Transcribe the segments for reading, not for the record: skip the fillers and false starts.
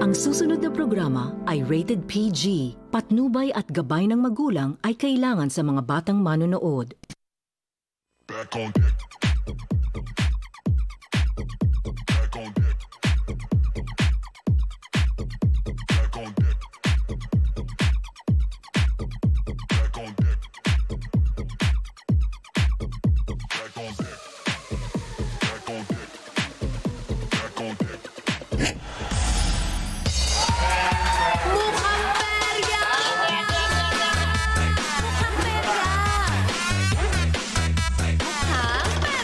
Ang susunod na programa ay rated PG. Patnubay at gabay ng magulang ay kailangan sa mga batang manonood. Back on deck. Back on deck. Back on deck. Back on deck. Back on deck. Back on deck. Back on deck. Mukhang perya! Mukhang perya! Mukhang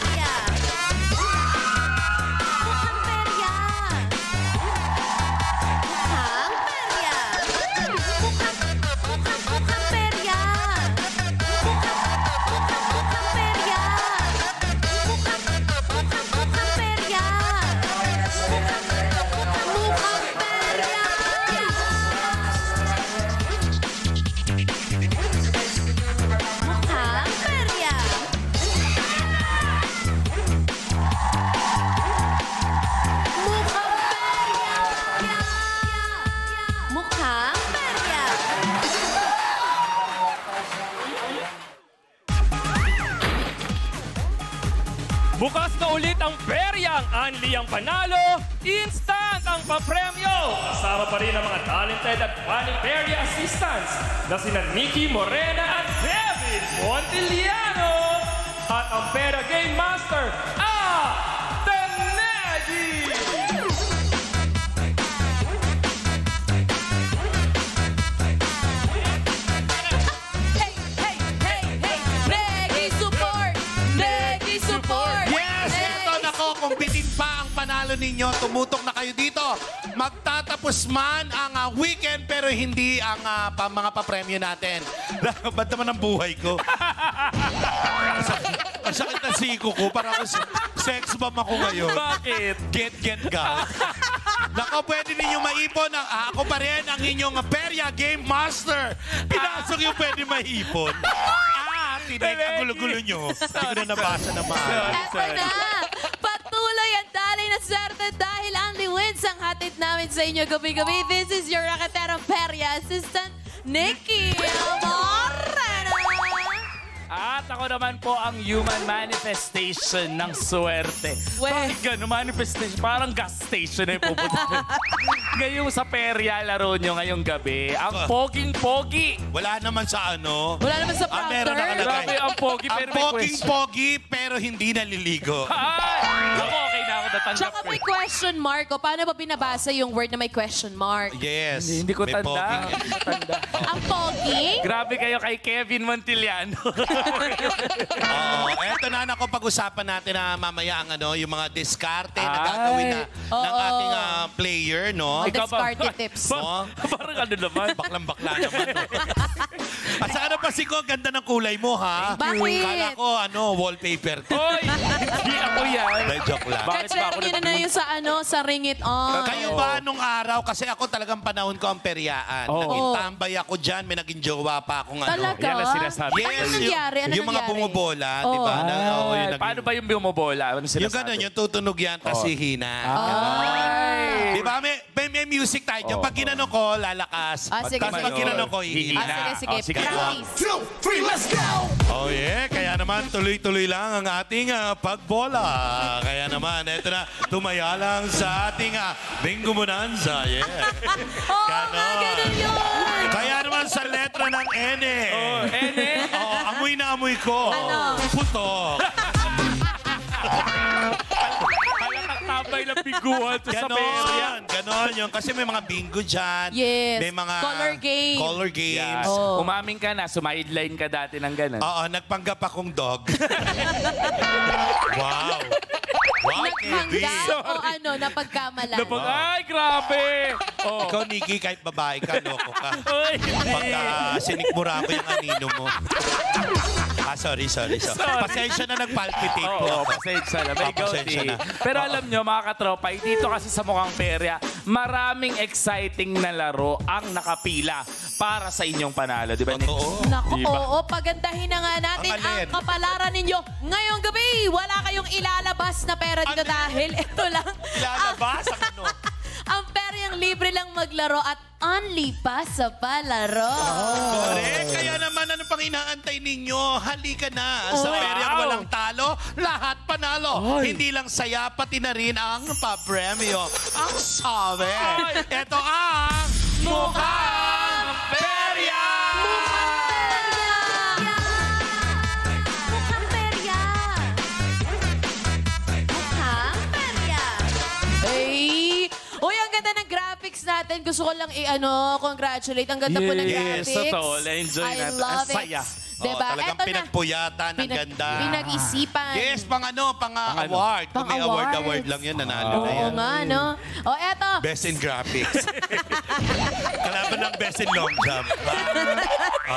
perya! Mukhang perya! Mukhang perya! Mukhang perya! Mukhang perya! Mukhang perya! Mukhang perya! Mukhang perya! Mukhang perya! Bukas na ulit ang peryang Anli ang panalo, instant ang papremyo. Kasama pa rin ang mga talented at funny perya assistants na sina Nikki Morena at Kevin Montiliano. At ang Pera Game Master, Tenegi! Hey, hey, hey, hey! Negi support! Negi support! Yes! Ito nako, kung bitin pa ang panalo ninyo, tumutok na kayo dito. Magtatapos man ang weekend pero hindi ang mga papremyo natin. Ba't naman ang buhay ko? Ang sakit na siko ko. Parang ako sex bomb ako ngayon. Bakit? Get ka. Nako, pwede ninyo maipon. Ako pa rin ang inyong Perya Game Master. Pinasok yung pwede maipon. Tinig ang gulo-gulo nyo. Hindi ko na nabasa na maaari. Eto na! Patuloy ang dali na swerte dahil only wins ang hatid namin sa inyo gabi-gabi. This is your Rakaterang Perya Assistant, Nikki Moreno! At ako naman po ang human manifestation ng swerte. Bakit gano'n? Manifestation? Parang gas station na yung pupunta. Ngayong sa perya, laro nyo ngayong gabi. Ang poging-pogi. Wala naman sa ano. Wala naman sa prompter. Meron nakalagay. Grabe, ang pogi pero Ang may question. poging-pogi pero hindi naliligo. Ay! Ako, okay na ako natanggap. Tsaka may question mark. O, paano ba binabasa yung word na may question mark? Yes. Hindi ko May tanda. poging. Hindi ko tanda. Ang pogi? Grabe kayo kay Kevin Montiliano. Eto na ako pag-usapan natin na mamaya ang yung mga diskarte na gagawin ng ating player, no? Ikaw discarded tips. Parang ano naman. Baklang-bakla naman. At saka napasiko, ganda ng kulay mo, ha? Bakit? Kala ko, wallpaper ko. Hoy! Hindi ako yan. May joke lang. Bakit ba ako Kachero na yun sa Ring It On. Kayo ba nung araw, kasi ako talagang panahon ko ang peryaan. Oo. Naging tambay ako dyan, may naging jowa pa akong Talaga? Yan ang sinasabi. Yes, Ano nangyari? Ano yung mga nangyari? bumubola, Oo. di ba? Ay, paano ba yung bumobola? Ano sinasabi? Yung gano'n, yung tutunog yan, tas hihina. Ay! Di ba? May music tayo dyan. Pag ginano ko, lalakas. Sige, Tapos sige. pag ginano ko, hihina. Sige. Sige. Practice. Oh yeah, kaya naman tuloy-tuloy lang ang ating pagbola. Kaya naman, eto na, tumaya lang sa ating Bingo Bonanza. Yeah. Oo nga, ganun yun. Kaya naman sa letra ng N. Ene? Amoy na amoy ko. Ano? Putok. Halatang tambay na biguan to sa perya. Ganon yun. Kasi may mga bingo dyan. Yes. May mga Color games. Yes. Umaming ka na, sumideline ka dati ng ganun. Oo, nagpanggap akong dog. Wow. Wow, Kevin. Nagmangga o napagkamalan. Ay, grabe! Oh. Ikaw, Nikki, kahit babae ka, loko ka. Uy, hindi. Pagka sinikmura ko yung anino mo. Sorry. Pasensya na nagpalpitate po Oo, ako. pasensya na. May Pasensya guilty. na. Pero alam nyo, mga katropa, dito kasi sa Mukhang Perya, maraming exciting na laro ang nakapila para sa inyong panalo. Di ba, Nick? Oo. Naku, Diba? oo. Pagandahin na nga natin Ang alin? ang kapalaran ninyo. Ngayong gabi, wala kayong ilalabas na pera dito Ano? dahil ito lang. Lalabas ang ano. Ang perang libre lang maglaro at only pa sa palaro. Correct. Kaya naman, ano pang inaantay ninyo? Halika na. Sa Peryang walang talo, lahat panalo. Hindi lang saya, pati na rin ang papremyo. Ang sabi. Ito ang Mukhang Perya! Mukhang perya! Mukhang perya! Ay! Uy, ang ganda ng graphics natin. Gusto ko lang congratulate. Ang ganda po ng Yes, graphics. totoo. Na-enjoy I natin. love Ang saya. it. Diba? Talagang Eto na. pinagpuyatan, ang ganda. Pinag-isipan. Yes, pang-award. Kung may Pang-awards. award lang yan, nanalo na Oo yan. nga, no? O, eto. Best in graphics. Kalaban ng best in long jump.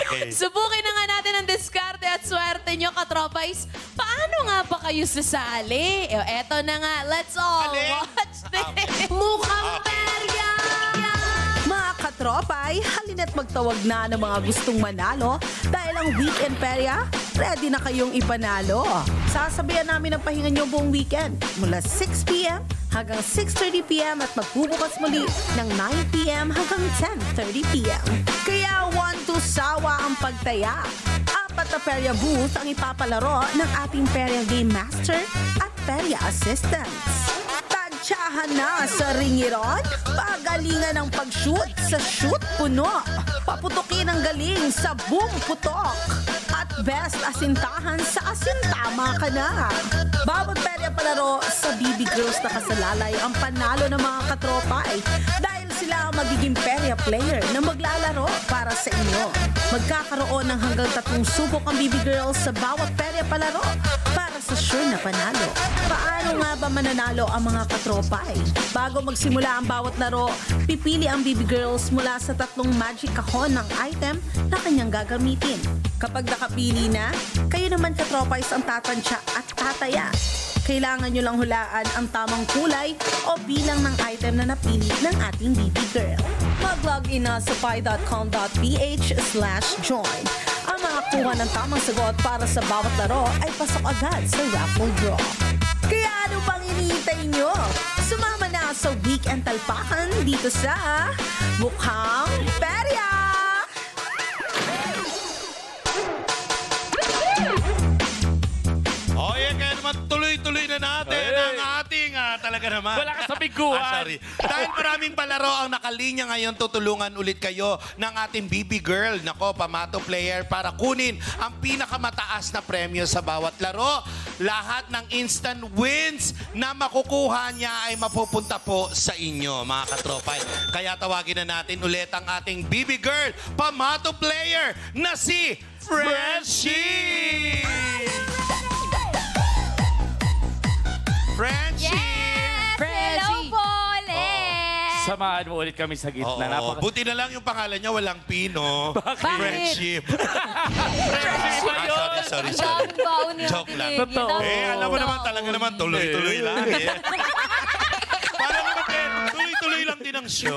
Okay. Subukin na nga natin ang diskarte at swerte nyo, katropais. Paano nga ba kayo sasali? Eto na nga. Let's all Alin? watch this. Mukhang perya! Mga katropay, halina't magtawag na ng mga gustong manalo dahil ang Weekend Perya, ready na kayong ipanalo. Sasabihan namin ang pahinga nyo buong weekend mula 6 p.m. hanggang 6:30 p.m. at magbubukas muli ng 9 p.m. hanggang 10:30 p.m. Kaya one to sawa ang pagtaya. 4 na Perya booth ang ipapalaro ng ating Perya Game Master at Perya Assistants. Tsahan na sa ringiron, pagalingan ng pag-shoot sa shoot puno, paputukin ang galing sa boom putok, at best asintahan sa asintama ka na. Bawat perya palaro sa BB Girls na kasalalay ang panalo ng mga katropay dahil sila ang magiging perya player na maglalaro para sa inyo. Magkakaroon ng hanggang 3 subok ang BB Girls sa bawat perya palaro para sa sure na panalo. Paano nga ba mananalo ang mga katropay? Bago magsimula ang bawat laro, pipili ang BB Girls mula sa 3 magic kahon ng item na kanyang gagamitin. Kapag nakapili na, kayo naman katropais ang tatansya at tataya. Kailangan nyo lang hulaan ang tamang kulay o bilang ng item na napili ng ating BB Girl. Mag-login na sa pi.com.ph/join. Ang mga kuha ng tamang sagot para sa bawat laro ay pasok agad sa raffle draw. Kaya ano bang iniintay nyo? Sumama na sa Weekend Talpakan dito sa Mukhang Perya! Oh, yeah, kaya naman tuloy-tuloy na natin ang ating talaga naman. Wala ka sa biguan. Sorry. Dahil maraming palaro ang nakalinya ngayon, tutulungan ulit kayo ng ating BB Girl. Nako, pamato player para kunin ang pinakamataas na premyo sa bawat laro. Lahat ng instant wins na makukuha niya ay mapupunta po sa inyo, mga katropay. Kaya tawagin na natin ulit ang ating BB Girl, pamato player na si Frenchie! Frenchie! Hello po ulit! Samahan mo ulit kami sa gitna. Oo, buti na lang yung pangalan niya walang Pino. Bakit? Friendship. Sorry. Ang baon niya. Joke lang. Totoo. Alam mo naman talaga naman, tuloy-tuloy lang eh. Para naman tuloy-tuloy lang din ang show.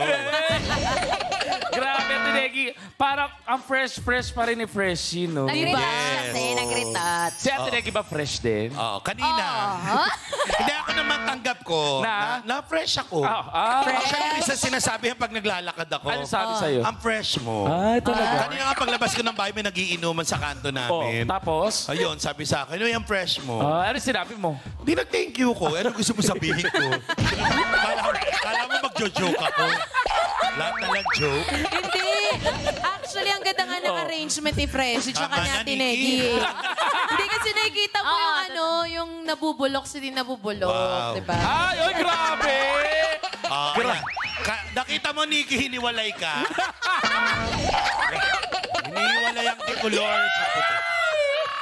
Grabe, Tinegi. Parang ang fresh pa rin ni Freshie, no? Nag-retouch kasi, nag-retouch. Si Ate Tinegi ba fresh din? Oo, kanina. Hindi ako naman tanggap ko na fresh ako. Actually, isa sinasabi pag naglalakad ako. Ano sabi sa'yo? Ang fresh mo. Ay, talaga? Kanina nga paglabas ko ng bahay, may nagiinuman sa kanto namin. Tapos? Ayun, sabi sa akin, yung fresh mo. Ano sinabi mo? Hindi nag-thank you ko. Ano gusto mo sabihin ko? Kala mo mag-joke ako. Lahat na lang joke. Hindi. Actually, ang ganda nga ng arrangement ni Fresh. Tsaka Tama niya na, Tinegi. Nikki. Hindi kasi nakikita mo yung nabubulok, hindi nabubulok. Wow. Diba? Ay, grabe! Nakita mo, Nikki, hiniwalay ka. Hiniwalay ang tikulor sa puti.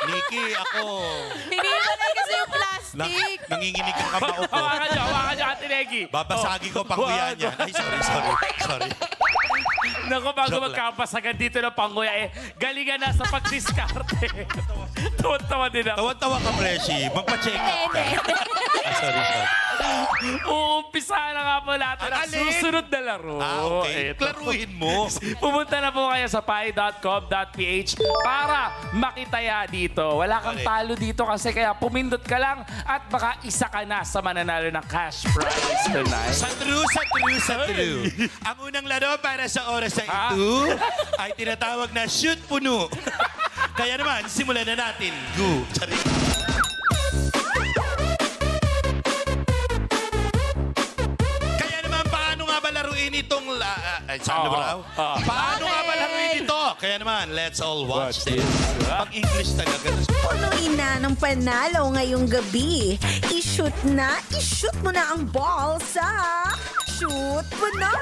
Nikki, ako. Hiniwalay kasi yung plastic. Nanginginig ang kamao ko. Hawakan niyo, Ate Tinegi. Babasagi ko panguya niya. Ay, sorry. Naku, bago Joke lang. magkapasagan dito ng panguya, galingan na sa pagdiskarte. Tuwan-tawa din ako. Tawan-tawa ka, Preshi. Magpa-check up ka. Sorry. Uumpisahan na nga po natin ang Alin? susunod na laro. Okay. Eto. Klaruhin mo. Pumunta na po kayo sa pi.com.ph para makitaya dito. Wala kang Correct. talo dito kasi kaya pumindot ka lang at baka isa ka na sa mananalo ng cash prize tonight. Sa true. Ang unang laro para sa oras na ito ay tinatawag na shoot puno. Kaya naman, simulan na natin. Go. Charing. Kaya naman, paano nga ba laruin itong... saan ba raw? Paano nga ba laruin ito? Kaya naman, let's all watch this. Pag-English talaga. Punuin na ng panalo ngayong gabi. I-shoot mo na ang ball sa shoot mo na!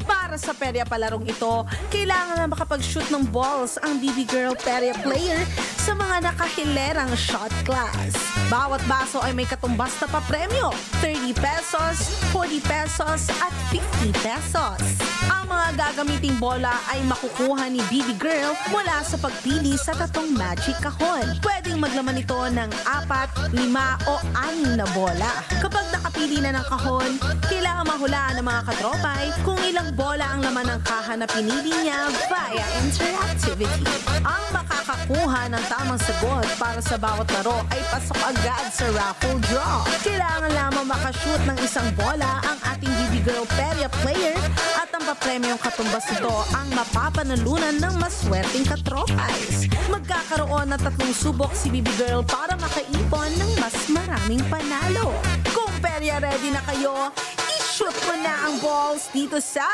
Para sa perya palarong ito, kailangan na makapag-shoot ng balls ang BB Girl perya player sa mga nakahilerang shot class. Bawat baso ay may katumbas na papremyo, 30 pesos, 40 pesos at 50 pesos. Ang mga gagamiting bola ay makukuha ni BB Girl mula sa pagpili sa 3 magic kahon. Pwedeng maglaman ito ng 4, 5 o 6 na bola. Kapag nakapili na ng kahon, kailangan mahulaan ng mga katropay kung ilang bola ang laman ng kaha na pinili niya via interactivity. Ang makakakuha ng tamang sagot para sa bawat laro ay pasok agad sa raffle draw. Kailangan lamang makashoot ng isang bola ang ating BB Girl perya player at ang papremyong katumbas nito ang mapapanalunan ng maswerteng katropays. Magkakaroon ng 3 subok si BB Girl para makaipon ng mas maraming panalo. Kung perya ready na kayo, i-shoot mo na ang balls dito sa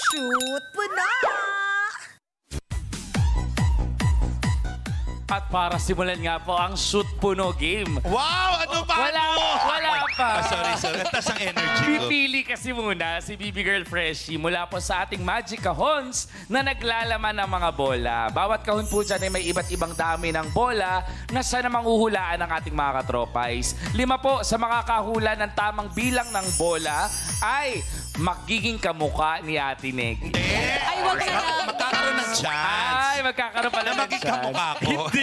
Shoot mo na! At para simulan nga po ang shoot puno game. Wow! Ano ba? Wala pa. Sorry. Tas ang energy ko. Pipili kasi muna si BB Girl Freshie mula po sa ating magic kahons na naglalaman ng mga bola. Bawat kahon po dyan ay may iba't ibang dami ng bola na siya namang uhulaan ng ating mga katropays. 5 po sa makakahula ng tamang bilang ng bola ay magiging kamukha ni Ate Neg. Ay, wag na. Magkakaroon ng chance. Ay, magkakaroon pala Na ng maging chance. kamukha ko. Hindi.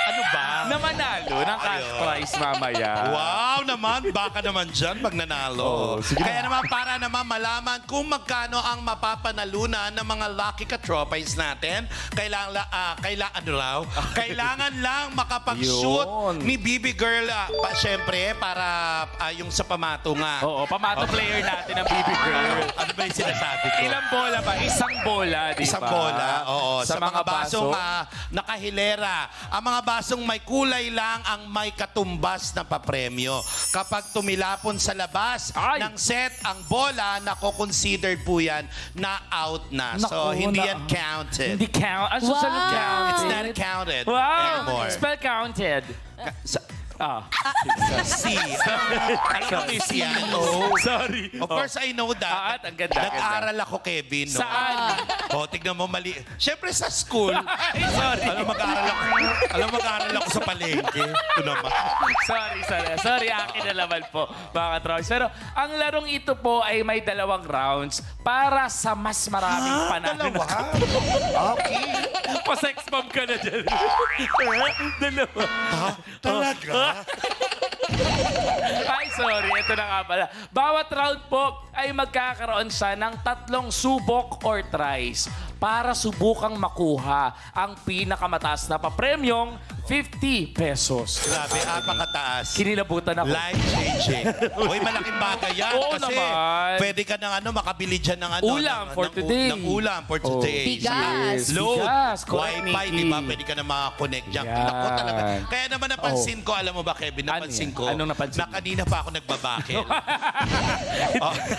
Ano ba? Na manalo ng cash prize mamaya. Wow naman, baka naman dyan pag nanalo. Kaya naman para naman malaman kung magkano ang mapapanalunan ng mga lucky katropays natin, kailangan lang makapag-shoot Yun. ni BB Girl, syempre, para yung sa pamato nga. Oo, pamato player natin ang BB Girl. Ano ba yung sinasabi ko? Ilang bola ba? Isang bola, di ba? Isang bola, oo. Sa mga basong nakahilera. Ang mga basong may kulay lang ang may katumbas na papremyo. Kapag tumilapon sa labas ng set ang bola, nako-considered po yan na out na. So, Naku, hindi yan counted. Hindi count. Ano sa Wow. counted? It's not counted Wow! anymore. Spell counted. C. Alam mo yung C yan? Sorry. Of course, I know that. Ang ganda, Nag-aral ako, Kevin. No? Saan? Tignan mo mali. Siyempre sa school. Ay, sorry. Alam, mag-aaral ako sa palengke. Ito naman. Sorry, akin na naman po, mga katrops. Pero ang larong ito po ay may 2 rounds para sa mas maraming panalo. Okay. Pa-sex bomb ka na dyan. 2. Talaga? Ay, sorry. Ito na nga pala. Bawat round po ay magkakaroon siya ng 3 subok or tries para subukang makuha ang pinakamataas na papremyong 50 pesos. Grabe, apakataas. Kinilabutan ako. Life-changing. Uy, malaking bagay yan. Oo kasi naman. pwede ka makabili dyan ng Ulam for today. Ng ulam for today. Bigas. Load. Bigas, correct, Wi-Fi, Nikki. di ba? Pwede ka na makakonect dyan. Yan. Ako talaga. Kaya naman napansin ko, alam mo ba, Kevin, napansin ko, Anong napansin na kanina pa ako nagbabakel.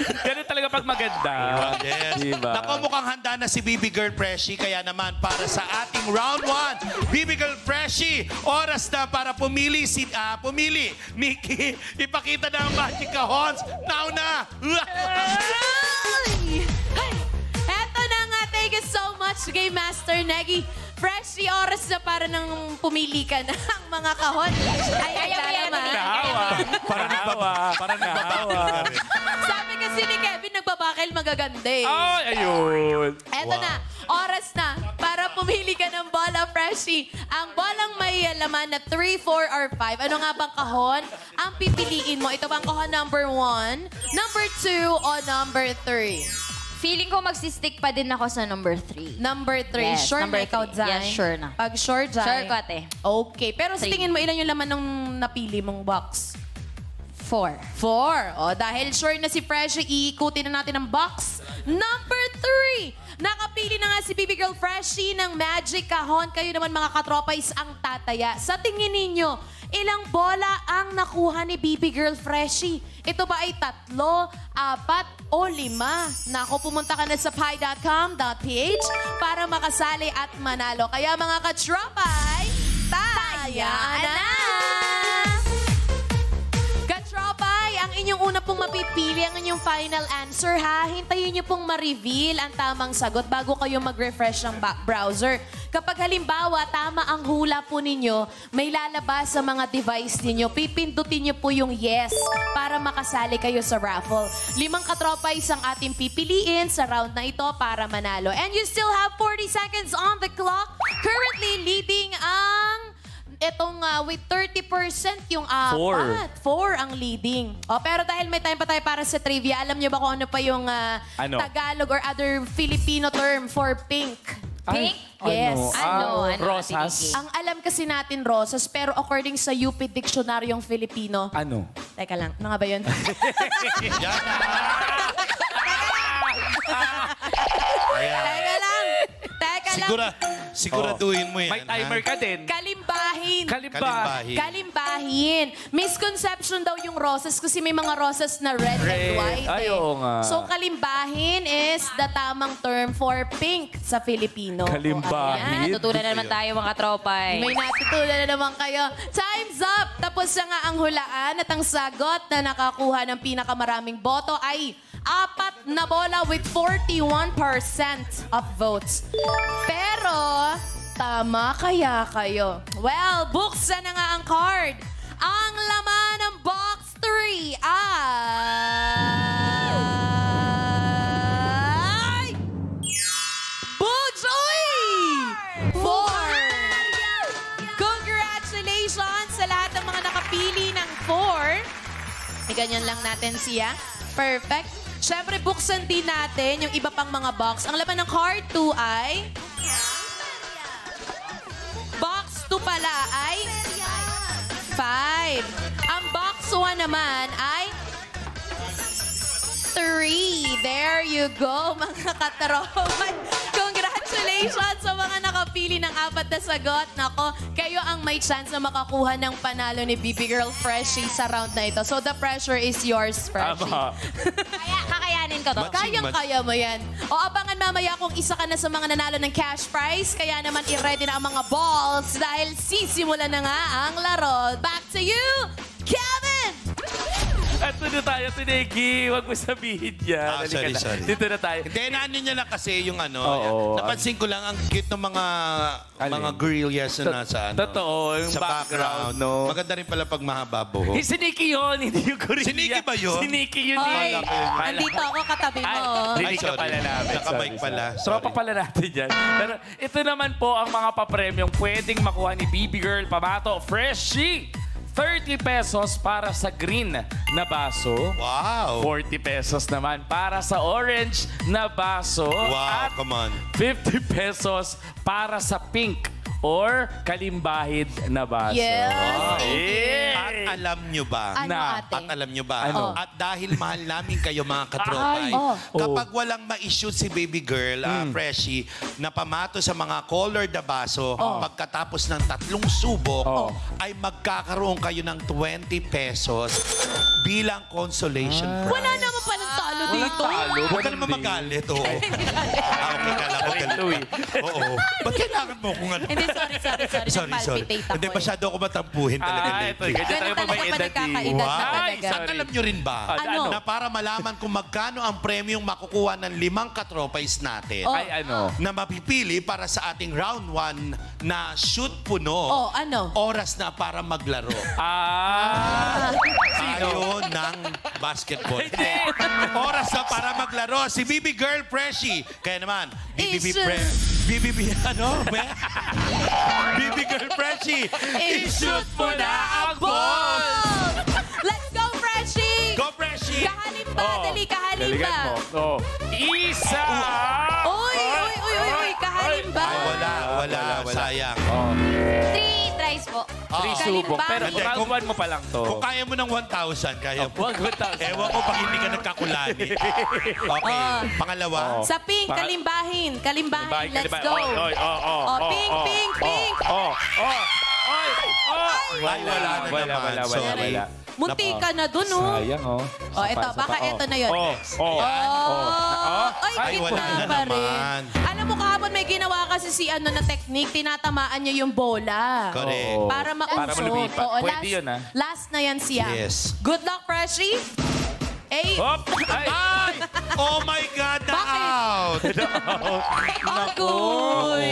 Ganun talaga pag maganda. Yes. Diba? Naku, mukhang handa na si BB Girl Freshie. Kaya naman, para sa ating round 1, BB Girl Freshie, oras na para pumili. Nikki, ipakita na ang magic kahons. Now na! Ay! Eto na nga. Thank you so much, Game Master Negi. Freshie, oras na para nang pumili ka ng mga kahon. Ay, naman. Parang nahawa. Sabi kasi ni Kevin, nagbabakil magaganda eh. Ay, ayun. Eto na, oras na para pumili ka ng bola, Freshie. Ang bolang may laman na 3, 4, or 5. Ano nga bang kahon? Ang pipiliin mo, ito bang kahon number 1, number 2, o number 3? Feeling ko magsistick pa din ako sa number 3. Number 3. Yes, Sure number na ikaw, three. Zay? Yes, sure na. Pag sure, Zay? Sure ko, ate. Okay. Pero sa Three. tingin mo, ilan yung laman ng napili mong box? 4. 4. O, dahil sure na si Freshie, iikutin na natin ang box. Number 3. Nakapili na nga si Baby Girl Freshie ng Magic Kahon. Kayo naman mga katropais ang tataya. Sa tingin ninyo, ilang bola ang nakuha ni Baby Girl Freshie? Ito ba ay 3, 4, o 5? Nako, pumunta ka na sa pie.com.ph para makasali at manalo. Kaya mga katropay, taya na! Katropay, ang inyong una pong mapipili, ang inyong final answer ha. Hintayin niyo pong ma-reveal ang tamang sagot bago kayo mag-refresh ng browser. Kapag halimbawa, tama ang hula po ninyo, may lalabas sa mga device ninyo, pipindutin niyo po yung yes para makasali kayo sa raffle. 5 katropay ang ating pipiliin sa round na ito para manalo. And you still have 40 seconds on the clock. Currently leading ang... Itong with 30% yung 4 ang leading. O, pero dahil may time pa tayo para sa trivia, alam niyo ba kung ano pa yung Tagalog or other Filipino term for pink? Pink? Yes. Ano? Rosas? Ang alam kasi natin rosas, pero according sa UP Diksionaryong Filipino... Ano? Teka lang, ano nga ba yun? Teka lang. Siguraduhin mo yan. May timer ka din. Kalimbahin. Kalimbahin. Misconception daw yung roses kasi may mga roses na red and white. Ay, oo nga. So, kalimbahin is the tamang term for pink sa Filipino. Kalimbahin. Natutunan na naman tayo mga katropay. May natutunan na naman kayo. Time's up! Tapos na nga ang hulaan at ang sagot na nakakuha ng pinakamaraming boto ay 4 na bola with 41% of votes. Pero, tama kaya kayo? Well, buksan na nga ang card. Ang laman ng box 3 ay... Bujoy! 4! Congratulations sa lahat ng mga nakapili ng 4. Ganyan lang natin siya. Perfect. Siyempre, buksan din natin yung iba pang mga box. Ang laman ng card 2 ay... Box 2 pala ay... 5. Ang box 1 naman ay... 3. There you go, mga kataromay. Congratulations sa mga nakapili ng 4 na sagot. Nako, kayo ang may chance na makakuha ng panalo ni Baby Girl Freshie sa round na ito. So the pressure is yours, Freshie. Kakayanin ko to. Kayang-kaya mo yan. O abangan mamaya kung isa ka na sa mga nanalo ng cash prize. Kaya naman i-ready na ang mga balls dahil sisimulan na nga ang laro. Back to you, Kevin! At na tayo, Tinegi. Huwag mo sabihin yan. Sorry. Dito na tayo. Hindi, naano niya lang kasi yung ano. Oo. Napansin ko lang ang cute ng mga guerrillas na nasa ano. Totoo, yung sa background, no? Maganda rin pala pag mahaba buhok. Si Nikki yun, hindi yung gorilla. Si Nikki ba yun? Si Nikki yun. Hoy, eh. andito ako katabi mo. Rinig ka pala namin. Nakamic pala. Tropa pala natin yan. Pero ito naman po ang mga papremyong pwedeng makuha ni Baby Girl Pamato Freshie. 30 pesos para sa green na baso. Wow. 40 pesos naman para sa orange na baso. Wow, At come on. 50 pesos para sa pink or kalimbahid na baso. Yes. At alam nyo ba? Ano, ate? At alam nyo ba? Ano? At dahil mahal namin kayo mga katropay, kapag walang ma-shoot si Baby Girl, Freshie, na pamato sa mga colored na baso, pagkatapos ng 3 subok, ay magkakaroon kayo ng 20 pesos bilang consolation prize. Wala naman palang talo dito. Huwag ka naman magalit, oo. Okay ka lang, magalit. Oo. Ba't kailangan mo kung ano? Hindi, sorry. Nagpalpitate ako. Hindi, masyado ako matampuhin talaga. Ito. Ganyan tayo Ganun pag may talaga edad. nagkakaedad na Wow. talaga. At alam nyo rin ba? Ano? Na para malaman kung magkano ang premyong makukuha ng 5 katropais natin. Oh. Ay, ano? Na mapipili para sa ating round 1 na shoot puno. Ano? Oras na para maglaro. Tayo ng basketball. Oras na para maglaro. Si Baby Girl Freshie. Kaya naman, It's BBB Bibi Girl Freshie, I-shoot mo na ang ball! Let's go, Freshie! Go Freshie! Kahalin ba? Dali, kahalin ba? Daligan mo. Isa! Uy! Kahalin ba? Wala. Sayang. 3 tries po. 3 subok. Pero Hindi, round kung- 1 mo pa lang to. Kung kaya mo ng 1,000, kaya mo. Wag 1,000. Ewan ko pag hindi ka nagkakulani. Okay, pangalawa. Sa pink, kalimbahin. Kalimbahin. Let's go. Oy. Pink. Ay, wala na naman. Sorry. Wala. Munti ka na dun, oh. Sayang, oh. Ito. Baka ito na yun. Ay, wala kita na pa rin. naman. Alam mo, kahapon may ginawa kasi si na technique, tinatamaan niya yung bola. Correct. Para mausot. Para malumipat. Oo, Pwede yun, ah. Last na yan siya. Yes. Good luck, Freshie. Hop! Ay! Ay! Oh my God, na Bakit? out! Agoy!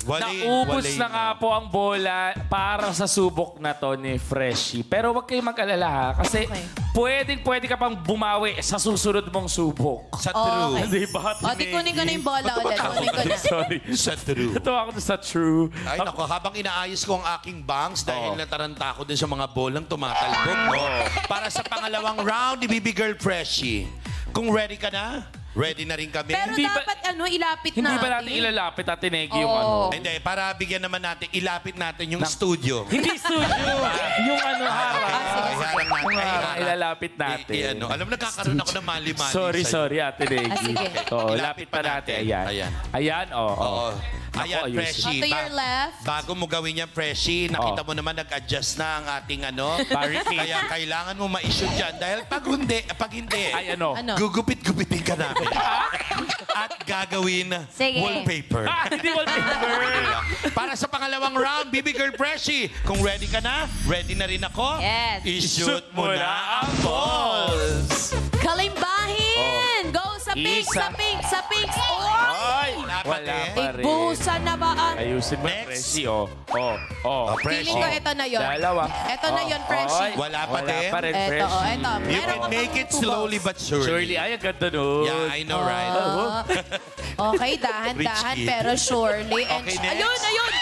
Naubos na nga po ang bola para sa subok na to ni Freshie. Pero huwag kayong mag-alala ha, kasi pwede ka pang bumawi sa susunod mong subok. Sa true. Di ba? O, di kunin ko na yung bola ulit. Kunin ko na. Sorry. Sa true. Ito ako sa true. Ay, nako, habang inaayos ko ang aking bangs dahil nataranta ko din sa mga bolang tumatalbog, no? Para sa pangalawang round ni Bibi Girl Freshie. Kung ready ka na, ready na rin kami. Pero Hindi ba- dapat ilapit Hindi natin. ba natin ilalapit at tinegi yung ano? Hindi, para bigyan naman natin, ilapit natin yung studio. Hindi studio. yung ano harang. Ay, harang natin. Yung Ay, harang, harang. ilalapit natin. Ano, alam mo, nagkakaroon ako ng mali-mali. Sorry, Ate Negi. sige. Oo, Ilapit lapit pa pa natin. natin. Ayan, oo. Oo. Naku, Ayan, ayusin. Freshie. To your left. Bago mo gawin yan, Freshie, nakita mo naman nag-adjust na ang ating Barricade. Kaya kailangan mo ma-issue dyan. Dahil pag hindi, Ay, ano? Ano? gugupit-gupitin ka namin. At gagawin Sige. wallpaper. Hindi wallpaper. Para sa pangalawang round, Bibi Girl Freshie, kung ready ka na, ready na rin ako. Yes. I-shoot mo na ang balls. Kalimbahin! Go sa pink, Isa. sa pink. Ay, Wala pa wala din. pa rin. Igbusa na ba ang... Ayusin mo, Next. Freshie. Feeling ko ito na yun. Dalawa. Ito na yun, Freshie. Ay, Wala pa din. Wala pa rin, Ito, Freshie. ito. You Meron can ka make pang it two slowly balls. but surely. Shirley, ay, ang ganda nun. Yeah, I know, right? Okay, dahan-dahan, Rich kid. pero surely. And Okay, next. Ayun!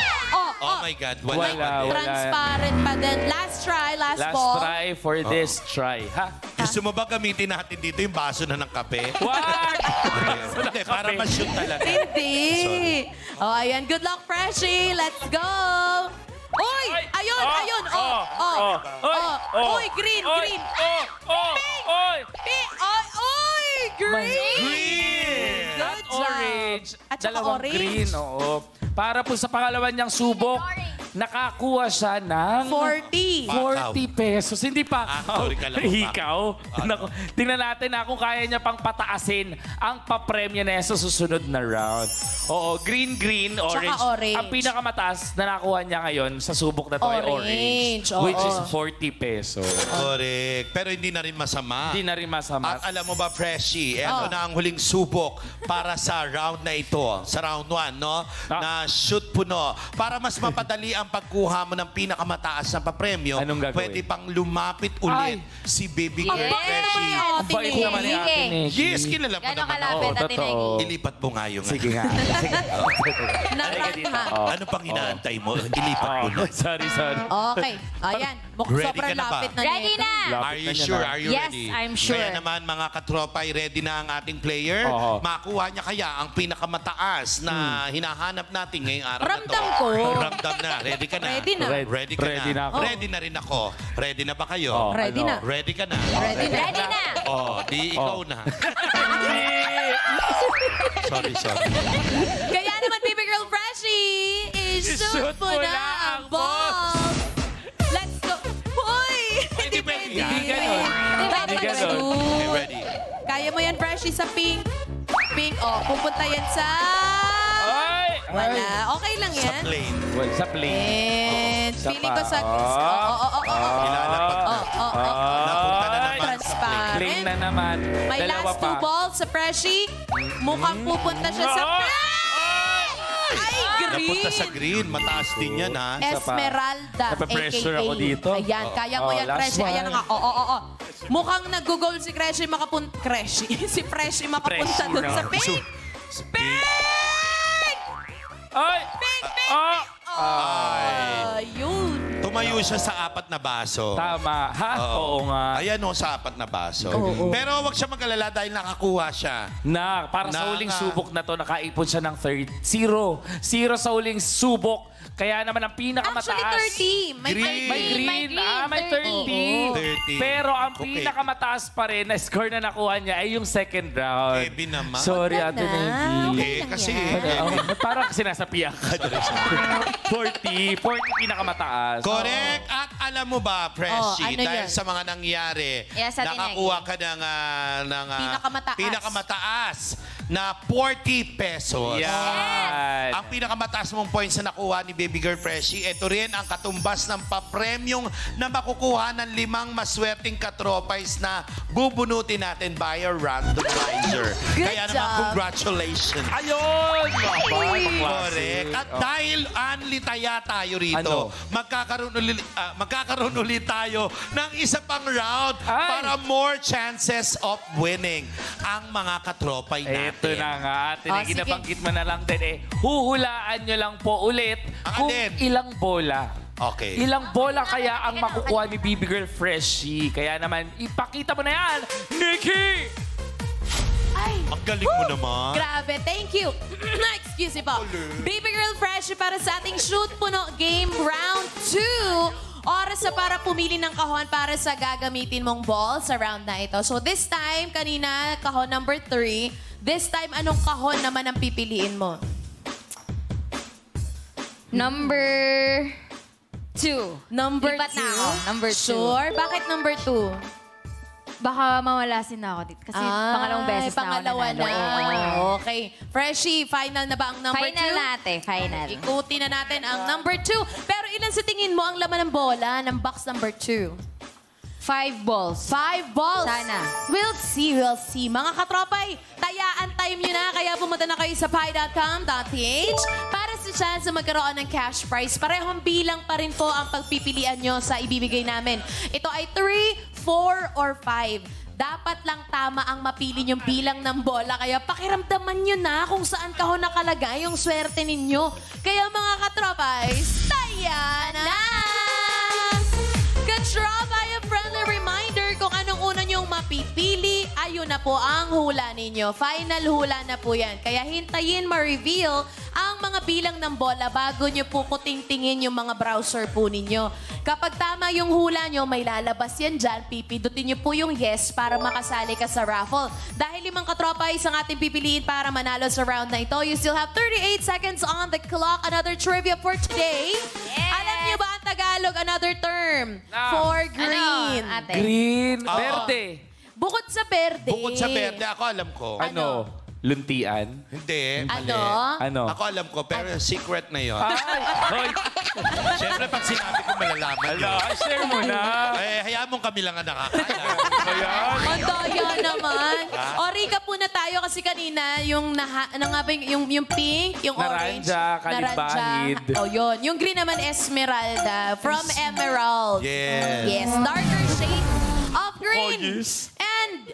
Oh my God, wala. Wala. Transparent pa din. Last try, last Last ball. try for this try. Ha? Gusto mo ba gamitin natin dito yung baso na ng kape? Wag! Hindi, para ma-shoot talaga. Hindi. Oh, ayan. Good luck, Freshie. Let's go. Uy! Ayun! Uy, green! Oy! Pink! Uy! Green! Green! Good At job. orange. At saka Dalawang orange. green, oo. Para po sa pangalawan niyang subok, nakakuha siya ng 40. 40 pesos. Hindi pa. sorry ka lang. Hikaw. Naku, tingnan natin kung kaya niya pang pataasin ang papremyo na yan sa susunod na round. Oo, green, orange. orange. Ang pinakamataas na nakuha niya ngayon sa subok na to ay Orange, orange. Which oo. is 40 pesos. Correct. Pero hindi na rin masama. Hindi na rin masama. At alam mo ba, Freshie, eto na ang huling subok para sa round na ito. Sa round 1, no? Na shoot puno. Para mas mapadali ang pagkuha mo ng pinakamataas na papremyo, Anong gagawin? pwede pang lumapit ulit si Baby Girl Yes. Freshie. Ang bait naman ni Ate Negi. Yes, kilala mo Gano'ng naman kalapit ako. na totoo. tinegi? Ilipat mo nga yung... Sige nga. Naran ha. Ano pang inaantay mo? Ilipat mo na. Sorry. Okay. Ayan. Ready Sobrang ka na ba? lapit na Ready nito. na! Are you sure? Are you Yes, ready? I'm sure. Kaya naman mga katropa, ready na ang ating player. Oo. Makuha niya kaya ang pinakamataas na hinahanap natin ngayong araw na to. Ramdam ko. Ramdam na. Ready ka na? Ready na. Ready ka Ready na na. ako. Ready na rin ako. Ready na ba kayo? Oh, Ready ano? na. Ready ka na? Ready na. Ready na! Oh, di ikaw na. Sorry. Kaya naman, Baby Girl Freshie, i-shoot I-shoot mo na ang ball. Let's go. Hoy! Hindi pwede. Hindi ganon. Dapat Hindi ganon. shoot. Okay, ready. Kaya mo yan, Freshie, sa pink. Pink, pupunta yan sa... Ay! Wala. Okay lang Sa yan. plane. Well, sa plane. And Sa feeling ko sa... pa. Ilalapag na. Napunta na naman sa Transparent. Plane na naman. May Dalawa last pa. 2 balls sa Freshie. Mukhang pupunta siya sa... Ay, green! Napunta sa green. Mataas din yan, ha? Esmeralda, Nape-pressure aka. ako dito. Ayan, kaya mo yan, last Freshie. Ayan na one. nga. Oo. Mukhang nag-goal si Freshie si Freshie makapunta Freshie doon na. sa pink. Pink! Ay! Ah! Ayun. Tumayo siya sa 4 na baso. Tama. Ha? Oo nga. Ayan o, sa 4 na baso. Oo. Pero wag siya mag-alala dahil nakakuha siya. Para sa Na huling nga. subok na to, nakaipon siya ng 0. 0 sa huling subok. Kaya naman ang pinakamataas. Actually, 30. May Green. 30. May green. May 30. 30. Pero ang Okay. pinakamataas pa rin na score na nakuha niya ay yung second round. Kevin naman. Sorry, Wag Ate na. Negi. Eh, kasi... Parang sinasapiyak ka. 40 pinakamataas. Correct. At alam mo ba, Freshie, ano dahil yan? sa mga nangyari, Yes, Ate nakakuha ka ng pinakamataas na 40 pesos. Yan. Ang pinakamataas mong points na nakuha ni Baby Girl Freshie, ito rin ang katumbas ng papremyong na makukuha ng 5 maswerteng katropais na bubunutin natin by a randomizer. Good Kaya naman, job. congratulations. Ayun! Correct. At dahil only taya tayo rito, magkakaroon ulit tayo ng isa pang round Ay. para more chances of winning ang mga katropay natin. Ito na nga, Ate Negi, sige. nabanggit mo na lang din huhulaan nyo lang po ulit Ang kung alin? ilang bola. Okay. Ilang bola kaya ang makukuha ni Baby Girl Freshie. Kaya naman, ipakita mo na yan, Nikki! Ay. Ang galing mo naman. Grabe, thank you. Excuse me po. Baby Girl Fresh para sa ating Shoot Puno Game Round 2. Oras na para pumili ng kahon para sa gagamitin mong ball sa round na ito. So this time, kanina, kahon number 3. This time, anong kahon naman ang pipiliin mo? Number 2. Number 2? Lipat na ako. Number 2. Sure? Bakit number 2? Baka mawalasin na ako dito. Kasi pangalawang beses pangalawa na ako nanalo. na. Okay. Freshie, final na ba ang number 2? Final natin, final. Ikutin na natin ang number 2. Pero ilan sa tingin mo ang laman ng bola ng box number 2? 5 balls. 5 balls. Sana. We'll see, we'll see. Mga katropay, tayaan time nyo na. Kaya pumunta na kayo sa pi.com.ph para sa chance na magkaroon ng cash prize. Parehong bilang pa rin po ang pagpipilian nyo sa ibibigay namin. Ito ay 3, 4, or 5. Dapat lang tama ang mapili yung bilang ng bola. Kaya pakiramdaman nyo na kung saan kahon nakalagay yung swerte ninyo. Kaya mga katropay, taya na! Katropay, a friendly reminder kung anong una nyong mapipili, ayun na po ang hula ninyo. Final hula na po yan. Kaya hintayin ma-reveal ang mga bilang ng bola bago nyo po kutingtingin yung mga browser po ninyo. Kapag tama yung hula nyo, may lalabas yan dyan. Pipidutin nyo po yung yes para makasali ka sa raffle. Dahil 5 katropa isang ating pipiliin para manalo sa round na ito. You still have 38 seconds on the clock. Another trivia for today. Yes. Alam niyo ba ang Tagalog? Another term for green. Ano, ate? Green, Oo. verde. Bukod sa verde. Bukod sa berde, ako alam ko. Ano? Luntian? Hindi, mali. Ano? Ano? Ako alam ko, pero secret na yun. Ay! Hoy! Siyempre, pag sinabi ko, malalaman yun. Ay, share mo na. Eh, hayaan mong kami lang ang nakakaalam. Ayan. Ang daya naman. O, recap muna tayo kasi kanina, yung, yung pink, yung orange. Naranja, kalimbahid. O, yun. Yung green naman, Esmeralda. From Emerald. Yes. Yes, darker shade of green. Oh, yes. And,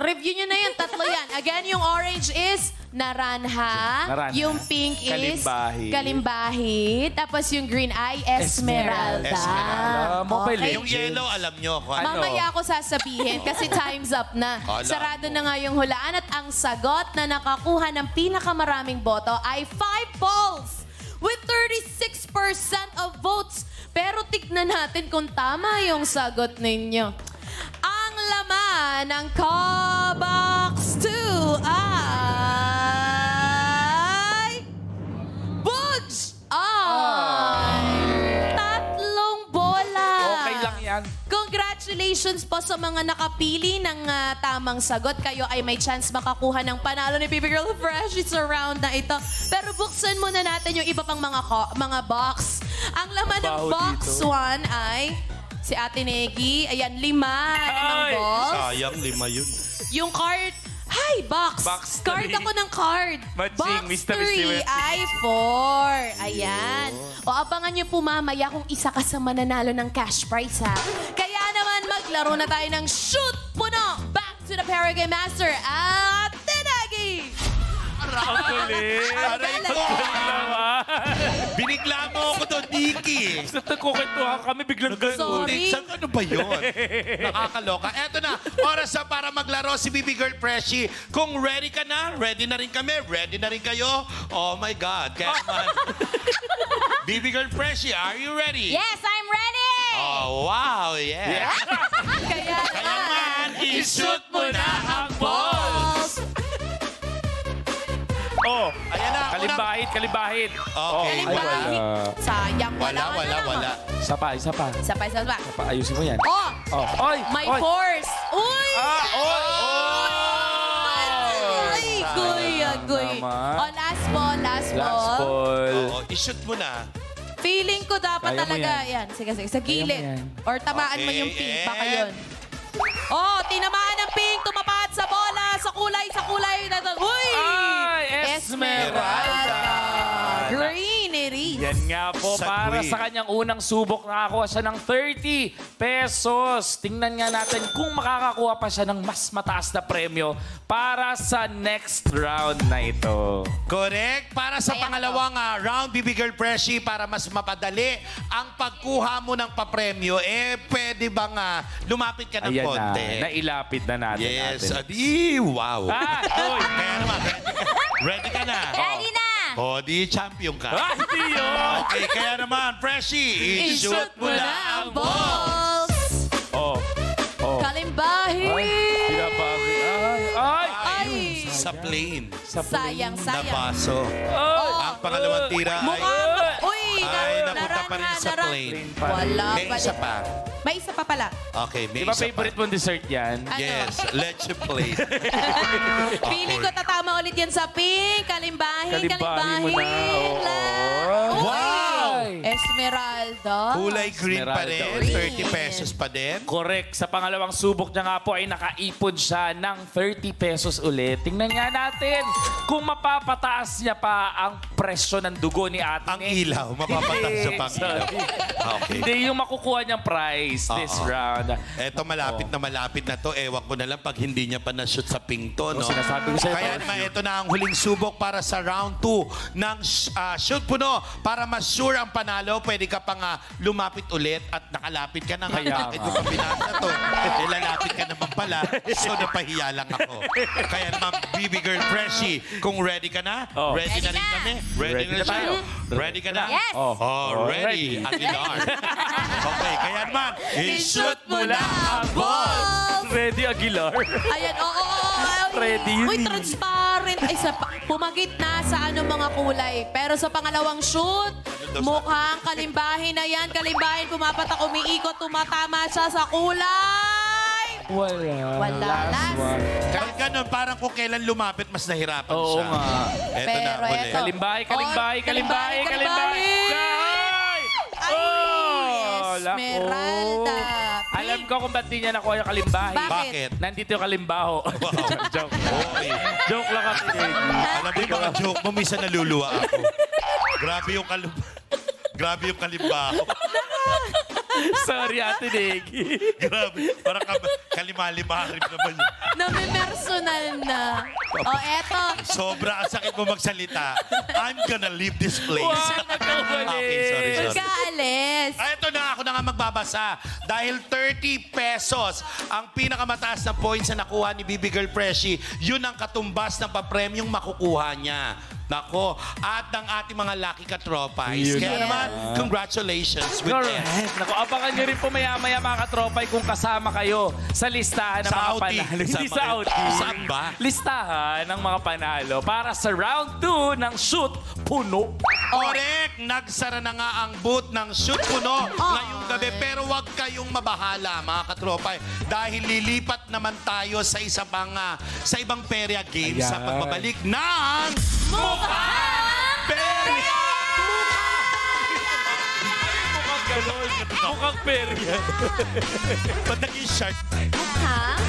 review nyo na yun, tatlo yan. Again, yung orange is naranja. Yung pink is Kalimbahid. kalimbahid. Tapos yung green ay Esmeralda. Esmeralda. Mobile Okay. Yung yellow, alam nyo kung ano. Mamaya ako sasabihin kasi time's up na. Alam Sarado mo. na nga yung hulaan at ang sagot na nakakuha ng pinakamaraming boto ay 5 balls with 36% of votes. Pero tignan natin kung tama yung sagot ninyo. Ang laman ng K-Box 2 ay... Bugs! Ay! 3 bola! Okay lang yan. Congratulations po sa mga nakapili ng tamang sagot. Kayo ay may chance makakuha ng panalo ni Baby Girl Fresh sa round na ito. Pero buksan muna natin yung iba pang mga box. Ang laman ng Baho box dito. 1 ay si Ate Negi. Ayan, 5 limang Ay! balls. Sayang, 5 yun. Yung card, hi, box. Box Card three. ako ng card. Matching, Box Mr. 3 ay 4. Ayan. O abangan nyo po mamaya kung isa ka sa mananalo ng cash prize, ha? Kaya naman, maglaro na tayo ng Shoot Puno. Back to the Paragame Master at Tinagi. Ang kulit. Ang galing. Ang galing naman. Binigla mo ako doon, Nikki. Sa nagkukwentuhan kami, biglang ganun. Sorry. Ano ba yun? Nakakaloka. Eto na, oras na para maglaro si Bibi Girl Freshie. Kung ready ka na, ready na rin kami, ready na rin kayo. Oh my God. Kaya naman. Bibi Girl Freshie, are you ready? Yes, I'm ready! Oh, wow, yeah. Kaya Kaya naman, i-shoot mo na ang balls. Oh, Ayan na. kalimbahit, kalimbahit. Okay. Ay, wala. Sayang, Wala. Isa pa. Isa pa. Ayusin mo yan. Oh! Oh. Oy! May oy. force! Uy! Oy! Ay, kuya. Naman. Oh, last ball. Last ball. Oo, i-shoot mo na. Feeling ko dapat Kaya mo talaga, yan. yan. Sige, sa gilid. yan. Or tamaan mo Okay, yung pink. Baka and- yun. Oh, tinamaan ng pink. Tumapat sa bola. Sa kulay. Uy! Ay, Esmeralda. Green it is. Yan nga po, Sa para queen. sa kanyang unang subok, nakakuha siya ng 30 pesos. Tingnan nga natin kung makakakuha pa siya ng mas mataas na premyo para sa next round na ito. Correct. Para sa pangalawang round, Bibi Girl Freshie, para mas mapadali ang pagkuha mo ng papremyo, pwede bang lumapit ka ng Ayan konti? na, nailapit na natin. Yes. natin. Adi, wow. Oy! Kaya naman, ready ka na? Ready na! O, di champion ka. Hindi yun! Okay, kaya naman, Freshie, i-shoot mo na ang ball. balls. Oh. Kalimbahi. Pinapagod. Ay! Ay. Sa plane. Sayang. Na baso. Ay! Ang pangalawang tira ay... Mukhang, uy, Ay, napunta pa rin sa plane. Wala May pa isa rin. pa. May isa pa pala. Okay, may Di ba isa favorite pa. mong dessert yan? Ano? Yes, leche plate. Feeling ko tatama ulit yan sa pink. Kalimbahin. Kalimbahin mo na. Oo. Wow! Esmeralda. Kulay green pa Esmeralda rin, ulit. 30 pesos pa din. Correct. Sa pangalawang subok niya nga po ay nakaipon siya ng 30 pesos ulit. Tingnan nga natin kung mapapataas niya pa ang presyo ng dugo ni Ate Ang Nick. ilaw, mapapataas sa pang ilaw. Sorry. Okay. Hindi yung makukuha niyang prize this Oo. round. Eto, malapit na to. Ewan ko na lang pag hindi niya pa na-shoot sa pink to, no? Sinasabi ko sa'yo, Kaya parang naman, ito na ang huling subok para sa round 2 ng shoot puno. Para mas sure ang panalo, pwede ka pang lumapit ulit at nakalapit ka na. Kaya Bakit nga. ko pa pinasa to? Lalapit ka naman pala. So, napahiya lang ako. Kaya naman, Bibi Girl Freshie, kung ready ka na, Oh. ready na rin Ready na. kami. Ready na tayo. Ready ka na? Yes! Oh, ready. Aguilar. Okay, kaya naman, i-shoot mo na ang ball. Ready Aguilar. Ayan, oo. Ready yun Uy, eh. transparent. Ay, pumagit na sa mga kulay. Pero sa pangalawang shoot, mukhang kalimbahin na yan. Kalimbahin, pumapatak, umiikot, tumatama siya sa kulay. Wala. Last. one. Kahit ganun, parang kung kailan lumapit, mas nahirapan Oo siya. nga. Eto na, Pero uli. eto. Kalimbahay. Kalimbahay. Ay, Lako. Esmeralda. Alam ko kung ba't di niya nakuha yung kalimbahay. Bakit? Nandito yung kalimbaho. Wow. Joke. Okay. Joke lang kasi. Alam mo yung mga joke mo, minsan naluluwa ako. Grabe yung kalimbaho. Sorry, Ate Nick. Grabe. Parang kalima-lima rin naman yun. Nami-personal na. O, eto. Sobra ang sakit mo magsalita. I'm gonna leave this place. Wow, nagkabali. Okay, sorry. Magkaalis. Ito na, ako na nga magbabasa. Dahil 30 pesos ang pinakamataas na points na nakuha ni Bibi Girl Freshie, yun ang katumbas ng papremyong makukuha niya. Nako, at ng ating mga lucky katropay. Yun Kaya na. naman, congratulations with Correct. them. Naku, abangan nyo rin po maya-maya mga katropay kung kasama kayo sa listahan ng Sa mga outing. panalo. Hindi Sa sa mga- outing. Saan ba? Listahan ng mga panalo para sa round 2 ng shoot puno. Correct! Nagsara na nga ang booth ng Shoot Puno ngayong gabi. Pero huwag kayong mabahala, mga katropay. Dahil lilipat naman tayo sa sa ibang perya games sa Ayan. pagbabalik ng... Mukhang Perya! Mukhang perya. Ba't naging shark? mukhang